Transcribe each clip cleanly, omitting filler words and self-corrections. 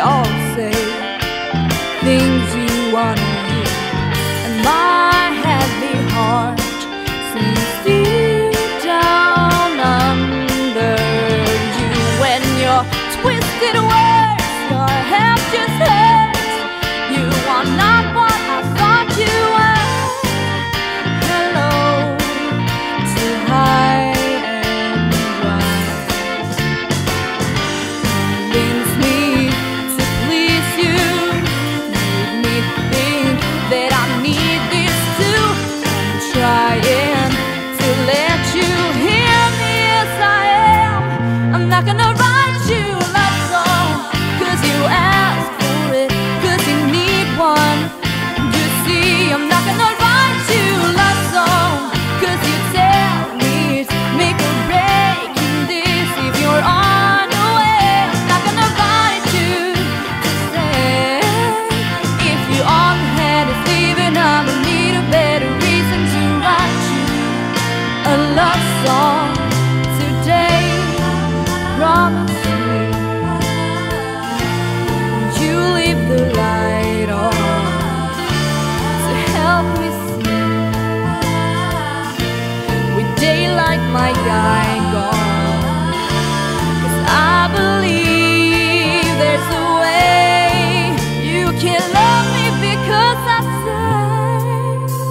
all say things you wanna hear, and my heavy heart sinks deep down under you. When your twisted words, your half just hurts. You are not what I thought you were. Hello to high and dry. Convince me to please you, make me think that I need this too. I'm trying to let you hear me as I am. I'm not gonna write you a love song 'cause you ask for it, 'cause you need one. You see, I'm not gonna write you a love song 'cause you tell me it's make or break in this if you're unaware. I'm not gonna write you to say if you on the head is leaving, I will need a better reason to write you a love song today. Promise me you leave the light on to help me see with daylight my guy gone. 'Cause I believe there's a way you can love me because I say,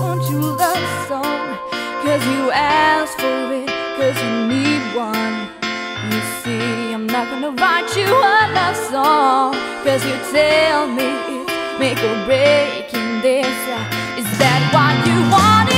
won't you love song? 'Cause you asked for it, 'cause you need one. You see, I'm not gonna write you a love song 'cause you tell me it's make or break in this. Is that what you wanted?